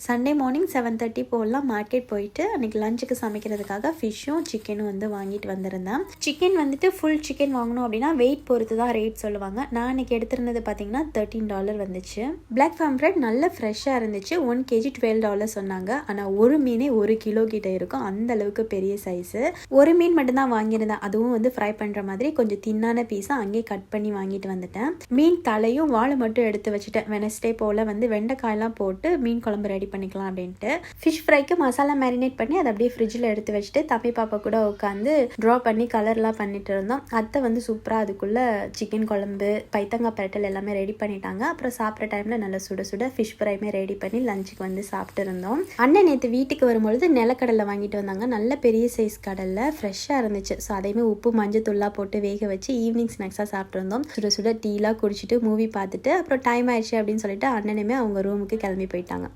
Sunday morning 7:30 போகலாம் market போயிட்டு அன்றைக்கி லஞ்சுக்கு சமைக்கிறதுக்காக ஃபிஷ்ஷும் சிக்கனும் வந்து வாங்கிட்டு வந்திருந்தேன். சிக்கன் வந்துட்டு ஃபுல் சிக்கன் வாங்கணும் அப்படின்னா வெயிட் பொறுத்து தான் ரேட் சொல்லுவாங்க. நான் இன்றைக்கி எடுத்திருந்தது பார்த்தீங்கன்னா $13 வந்துச்சு. பிளாக் பாம்ஃப்ரெட் நல்ல ஃப்ரெஷ்ஷாக இருந்துச்சு. 1 kg $12 சொன்னாங்க. ஆனால் ஒரு மீனே 1 கிலோ கிட்ட இருக்கும், அந்த அளவுக்கு பெரிய சைஸு. ஒரு மீன் மட்டும்தான் வாங்கியிருந்தேன், அதுவும் வந்து ஃப்ரை பண்ணுற மாதிரி கொஞ்சம் தின்னான பீஸாக அங்கேயே கட் பண்ணி வாங்கிட்டு வந்துட்டேன். மீன் தலையும் வாழை மட்டும் எடுத்து வச்சுட்டேன். வெனஸ்டே போல் வந்து வெண்டைக்காயெல்லாம் போட்டு மீன் குழம்பு ரெடி பண்ணிக்கலாம் அப்படின்ட்டு. ஃபிஷ் ஃப்ரைக்கு மசாலா மேரினேட் பண்ணி அதை அப்படியே ஃப்ரிட்ஜில் எடுத்து வச்சுட்டு தம்பி பாப்பா கூட உட்காந்து ட்ரா பண்ணி கலர்லாம் பண்ணிட்டு இருந்தோம். அத்தை வந்து சூப்பராக அதுக்குள்ளே சிக்கன் குழம்பு பைத்தங்காய் பரட்டல் எல்லாமே ரெடி பண்ணிட்டாங்க. அப்புறம் சாப்பிட்ற டைமில் நல்லா சுட சுட ஃபிஷ் ஃப்ரைமே ரெடி பண்ணி லஞ்சுக்கு வந்து சாப்பிட்டு இருந்தோம். அண்ணன் நேற்று வீட்டுக்கு வரும்பொழுது நிலக்கடலை வாங்கிட்டு வந்தாங்க. நல்ல பெரிய சைஸ் கடலில் ஃப்ரெஷ்ஷாக இருந்துச்சு. ஸோ அதையுமே உப்பு மஞ்சள் தூள்லாம் போட்டு வேக வச்சு ஈவினிங் ஸ்நாக்ஸாக சாப்பிட்ருந்தோம். சுட சுட டீலாம் குடிச்சிட்டு மூவி பார்த்துட்டு அப்புறம் டைம் ஆயிடுச்சு அப்படின்னு சொல்லிட்டு அண்ணனுமே அவங்க ரூமுக்கு கிளம்பி போயிட்டாங்க.